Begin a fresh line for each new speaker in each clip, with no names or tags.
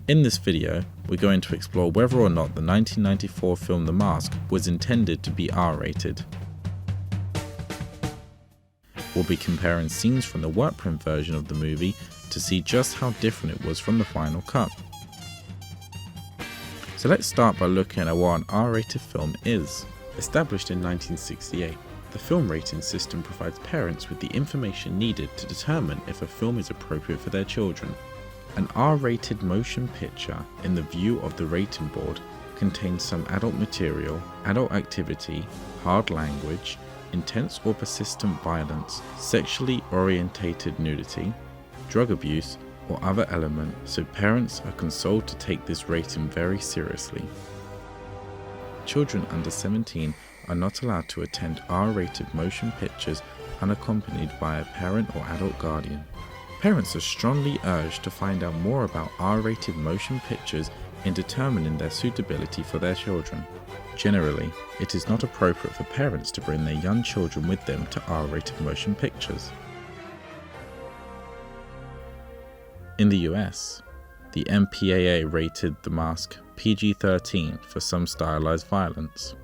In this video, we're going to explore whether or not the 1994 film The Mask was intended to be R-rated. We'll be comparing scenes from the work print version of the movie to see just how different it was from the final cut. So let's start by looking at what an R-rated film is. Established in 1968, the film rating system provides parents with the information needed to determine if a film is appropriate for their children. An R-rated motion picture, in the view of the rating board, contains some adult material, adult activity, hard language, intense or persistent violence, sexually orientated nudity, drug abuse, or other element, so parents are consoled to take this rating very seriously. Children under 17 are not allowed to attend R-rated motion pictures unaccompanied by a parent or adult guardian. Parents are strongly urged to find out more about R-rated motion pictures in determining their suitability for their children. Generally, it is not appropriate for parents to bring their young children with them to R-rated motion pictures. In the US, the MPAA rated The Mask PG-13 for some stylized violence.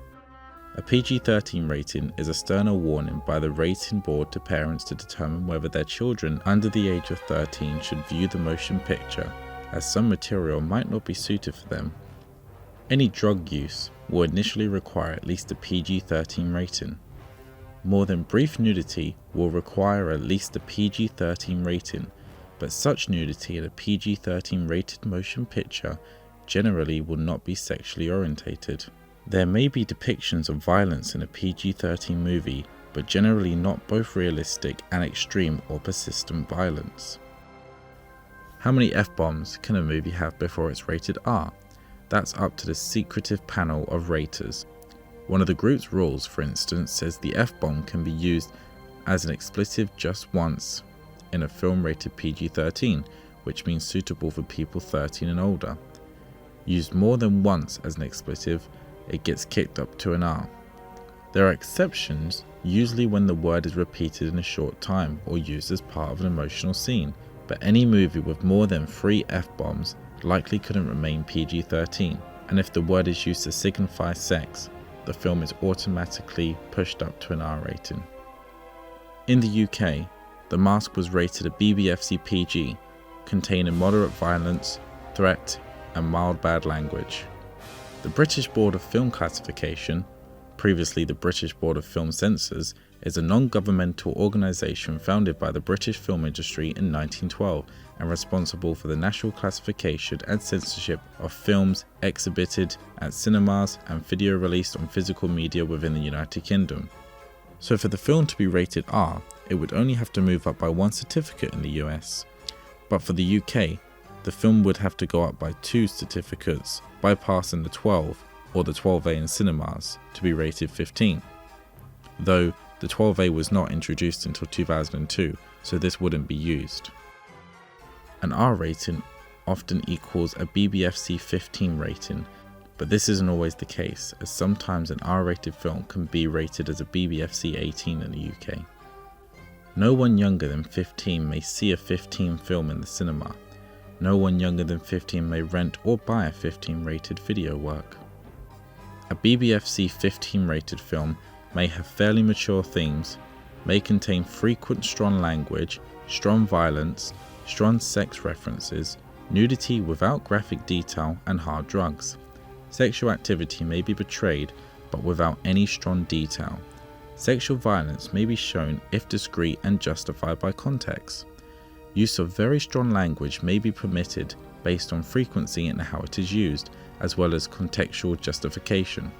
A PG-13 rating is a sterner warning by the rating board to parents to determine whether their children under the age of 13 should view the motion picture, as some material might not be suited for them. Any drug use will initially require at least a PG-13 rating. More than brief nudity will require at least a PG-13 rating, but such nudity in a PG-13 rated motion picture generally will not be sexually orientated. There may be depictions of violence in a PG-13 movie, but generally not both realistic and extreme or persistent violence. How many F-bombs can a movie have before it's rated R? That's up to the secretive panel of raters. One of the group's rules, for instance, says the F-bomb can be used as an expletive just once in a film rated PG-13, which means suitable for people 13 and older. Used more than once as an expletive, it gets kicked up to an R. There are exceptions, usually when the word is repeated in a short time or used as part of an emotional scene, but any movie with more than 3 F-bombs likely couldn't remain PG-13, and if the word is used to signify sex, the film is automatically pushed up to an R rating. In the UK, The Mask was rated a BBFC PG, containing moderate violence, threat, and mild bad language. The British Board of Film Classification, previously the British Board of Film Censors, is a non-governmental organisation founded by the British film industry in 1912 and responsible for the national classification and censorship of films exhibited at cinemas and video released on physical media within the United Kingdom. So for the film to be rated R, it would only have to move up by 1 certificate in the US. But for the UK, the film would have to go up by 2 certificates, bypassing the 12 or the 12A in cinemas to be rated 15. Though the 12A was not introduced until 2002, so this wouldn't be used. An R rating often equals a BBFC 15 rating, but this isn't always the case, as sometimes an R-rated film can be rated as a BBFC 18 in the UK. No one younger than 15 may see a 15 film in the cinema. No one younger than 15 may rent or buy a 15 rated video work. A BBFC 15 rated film may have fairly mature themes, may contain frequent strong language, strong violence, strong sex references, nudity without graphic detail, and hard drugs. Sexual activity may be portrayed, but without any strong detail. Sexual violence may be shown if discreet and justified by context. Use of very strong language may be permitted based on frequency and how it is used, as well as contextual justification.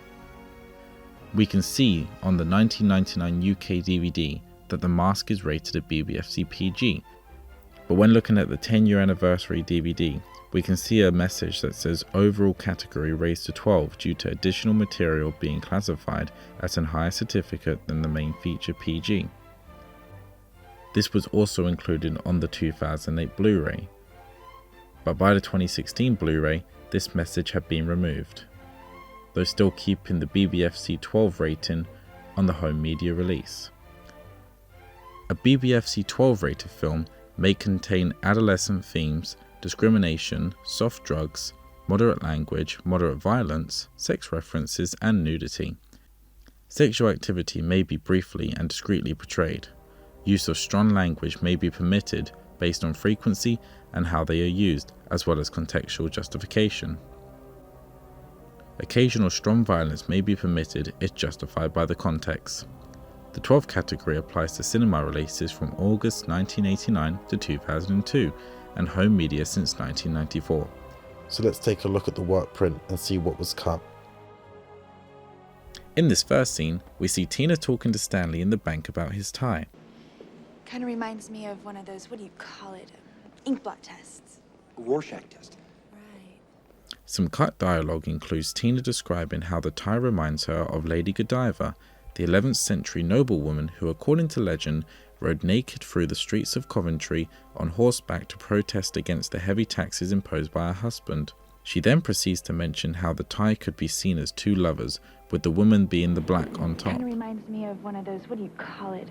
We can see on the 1999 UK DVD that The Mask is rated a BBFC PG, but when looking at the 10-year anniversary DVD, we can see a message that says overall category raised to 12 due to additional material being classified as a higher certificate than the main feature PG. This was also included on the 2008 Blu-ray, but by the 2016 Blu-ray, this message had been removed, though still keeping the BBFC 12 rating on the home media release. A BBFC 12 rated film may contain adolescent themes, discrimination, soft drugs, moderate language, moderate violence, sex references, and nudity. Sexual activity may be briefly and discreetly portrayed. Use of strong language may be permitted based on frequency and how they are used, as well as contextual justification. Occasional strong violence may be permitted if justified by the context. The 12th category applies to cinema releases from August 1989 to 2002 and home media since 1994.
So let's take a look at the work print and see what was cut.
In this first scene, we see Tina talking to Stanley in the bank about his tie.
Kind of reminds me of one of those, what do you call it? Ink blot tests.
Rorschach test.
Right.
Some cut dialogue includes Tina describing how the tie reminds her of Lady Godiva, the 11th century noblewoman who, according to legend, rode naked through the streets of Coventry on horseback to protest against the heavy taxes imposed by her husband. She then proceeds to mention how the tie could be seen as two lovers, with the woman being the black on top.
Kind of reminds me of one of those, what do you call it?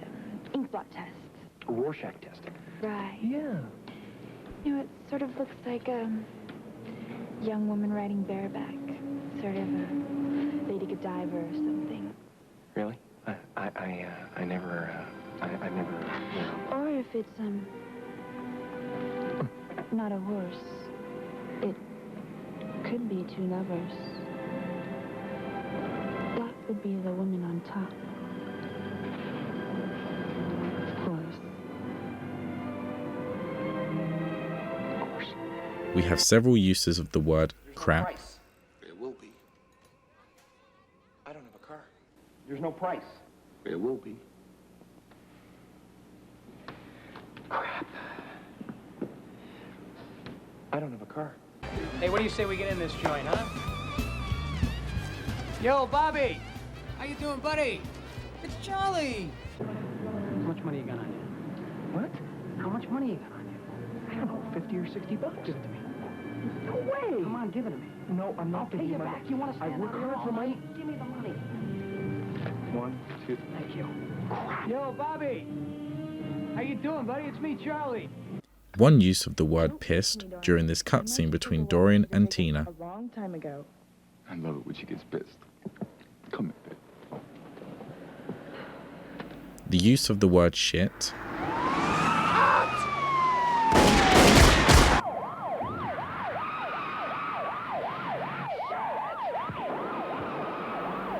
Ink blot tests.
Rorschach test.
Right.
Yeah.
You know, it sort of looks like a young woman riding bareback. Sort of a Lady Godiva or something.
Really? I never, you know.
Or if it's, not a horse. It could be two lovers. That would be the woman on top. Of course.
We have several uses of the word crap.
There will be.
I don't have a car.
There's no price. There will be.
Crap. I don't have a car.
Hey, what do you say we get in this joint, huh? Yo, Bobby! How you doing, buddy? It's Charlie! How much money you got on you?
What?
How much money you got on you?
I don't know, 50 or 60 bucks.
Give it to me.
No way!
Come on, give it to me.
No, I'm not
I'll pay
giving
you
my
back. You want to stand
I work
on your
hard for
own.
money.
Give me the money.
1, 2.
Thank you. Yo, Bobby! How you doing, buddy? It's me, Charlie.
One use of the word pissed during this cutscene between Dorian and Tina.
A long time ago.
I love it when she gets pissed. Come here, babe.
The use of the word shit.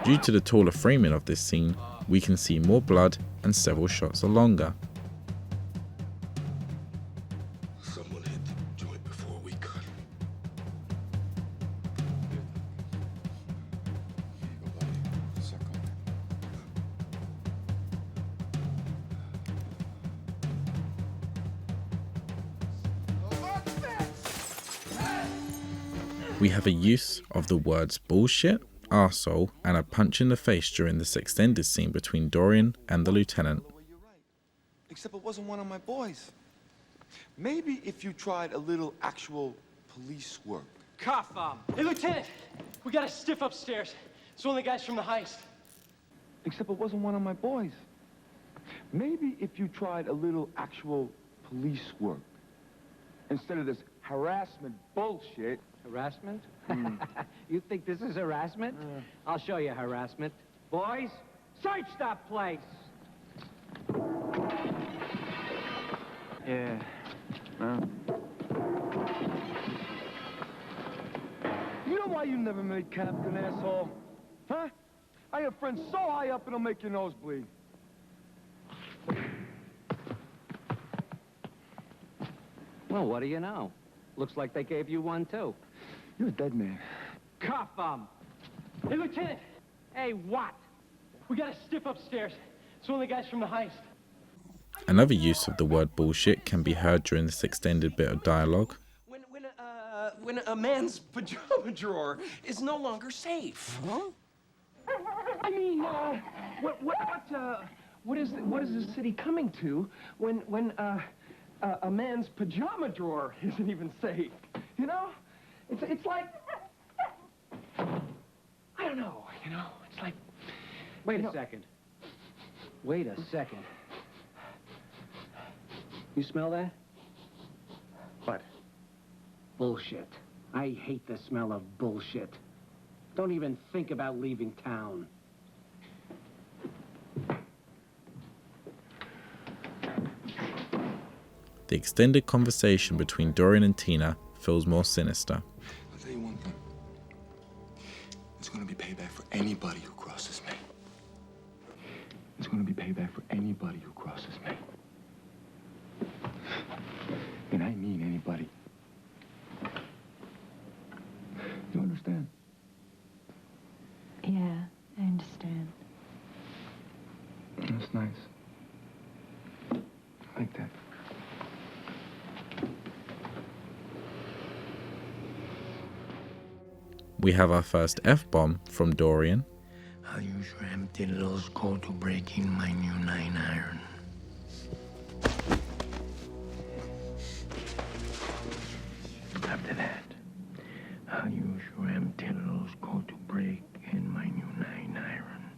Due to the taller framing of this scene, we can see more blood and several shots are longer.
Someone hit the joint before we cut. Here you go, buddy. Suck on it.
We have a use of the words bullshit, arsehole, and a punch in the face during this extended scene between Dorian and the lieutenant.
Well, you're right. Except it wasn't one of my boys. Maybe if you tried a little actual police work.
Cough, Hey, Lieutenant! We got a stiff upstairs. It's one of the guys from the heist.
Except it wasn't one of my boys. Maybe if you tried a little actual police work. Instead of this harassment bullshit.
Harassment? You think this is harassment? I'll show you harassment. Boys, search that place!
Yeah. You know why you never made captain, asshole? Huh? I have friends so high up it'll make your nose bleed.
Well, what do you know? Looks like they gave you one, too.
You're a dead man.
Cough, Hey, Lieutenant! Hey, what? We got a stiff upstairs. It's one of the guys from the heist.
Another use of the word bullshit can be heard during this extended bit of dialogue.
When a man's pajama drawer is no longer safe.
Huh?
I mean, what is the city coming to when a man's pajama drawer isn't even safe? You know? It's like, I don't know, you know? It's like...
Wait a second. Wait a second. You smell that?
What?
Bullshit. I hate the smell of bullshit. Don't even think about leaving town.
The extended conversation between Dorian and Tina feels more sinister.
I'll tell you one thing. There's gonna be payback for anybody who crosses me. There's gonna be payback for anybody who crosses me. And I mean anybody. You understand?
Yeah, I understand.
That's nice. I like that.
We have our first F-bomb from Dorian.
I'll use your empty little skull to break in my new 9-iron. After that, I'll use your empty little skull to break in my new 9-iron.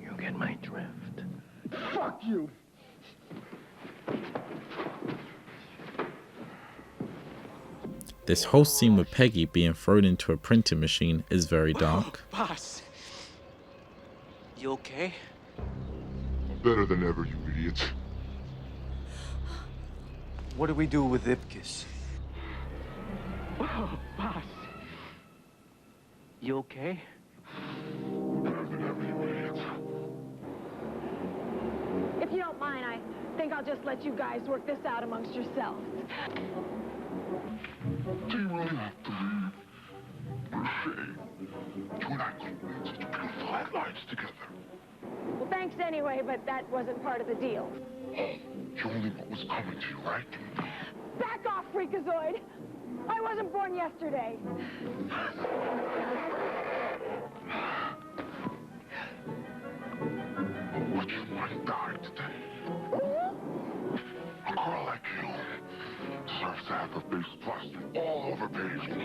You get my drift.
Fuck you!
This whole scene with Peggy being thrown into a printing machine is very dark.
Boss. You okay?
Better than ever, you idiots.
What do we do with Ipkiss?
Oh, boss. You okay?
Better than ever, you idiots.
If you don't mind, I think I'll just let you guys work this out amongst yourselves.
Do you really have to leave? What a shame. You and I could have made such beautiful headlines together.
Well, thanks anyway, but that wasn't part of the deal.
Oh, you only know what's coming to you, right?
Back off, Freakazoid! I wasn't born yesterday.
Would you might die today? A girl like you deserves to have her face plastered all over page 1.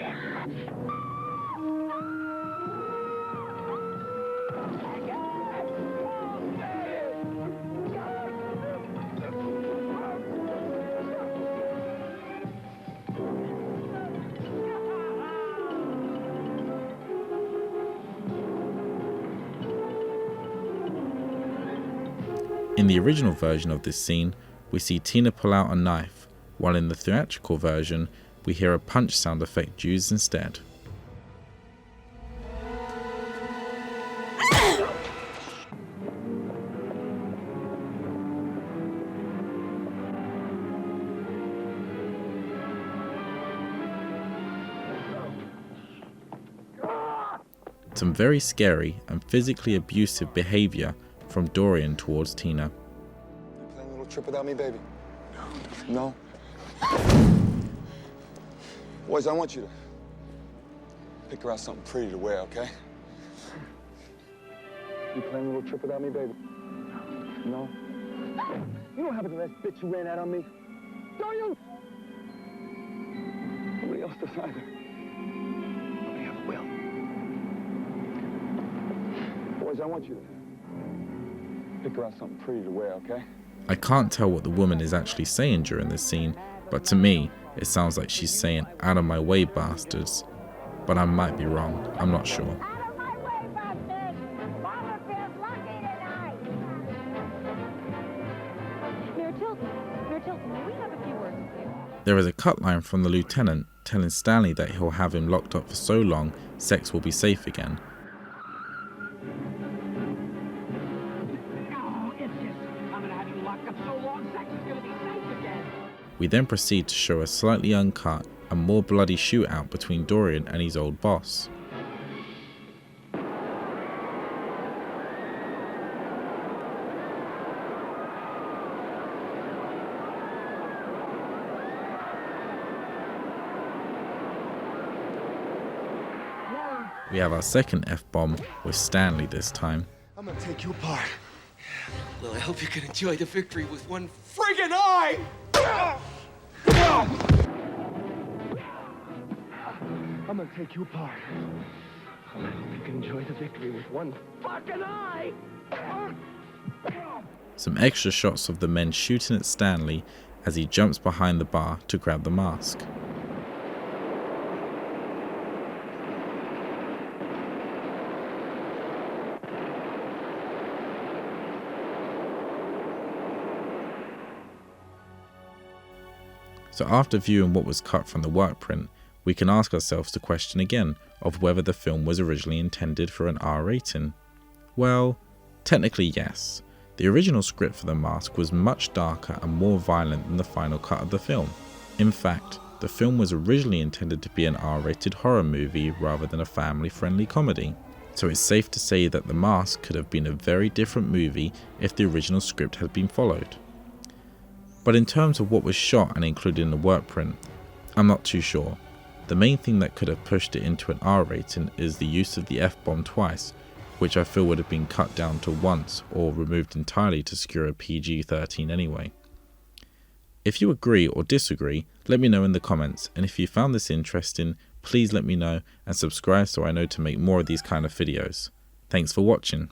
In the original version of this scene, we see Tina pull out a knife, while in the theatrical version, we hear a punch sound effect used instead. Some very scary and physically abusive behaviour from Dorian towards Tina.
You playing a little trip without me, baby? No? Boys, I want you to pick her out something pretty to wear, okay? You playing a little trip without me, baby? No? You don't happen to that bitch you ran out on me? Don't you? Nobody else does either. Nobody ever will. Boys, I want you to pick her out something pretty to wear, okay?
I can't tell what the woman is actually saying during this scene, but to me, it sounds like she's saying, "Out of my way, bastards." But I might be wrong, I'm not sure.
Out of my way, bastard! Mama feels lucky tonight! Mayor Tilton, may we have a few words with you?
There is a cut line from the lieutenant telling Stanley that he'll have him locked up for so long, sex will be safe again. We then proceed to show a slightly uncut and more bloody shootout between Dorian and his old boss. We have our second F-bomb with Stanley this time.
I'm gonna take you apart.
Well, I hope you can enjoy the victory with one friggin' eye!
I'm gonna take you apart. I hope you can enjoy the victory with one fucking eye!
Some extra shots of the men shooting at Stanley as he jumps behind the bar to grab the mask. So after viewing what was cut from the work print, we can ask ourselves the question again of whether the film was originally intended for an R rating. Well, technically yes. The original script for The Mask was much darker and more violent than the final cut of the film. In fact, the film was originally intended to be an R-rated horror movie rather than a family-friendly comedy. So it's safe to say that The Mask could have been a very different movie if the original script had been followed. But in terms of what was shot and included in the work print, I'm not too sure. The main thing that could have pushed it into an R rating is the use of the F-bomb twice, which I feel would have been cut down to once or removed entirely to secure a PG-13 anyway. If you agree or disagree, let me know in the comments, and if you found this interesting, please let me know and subscribe so I know to make more of these kind of videos. Thanks for watching.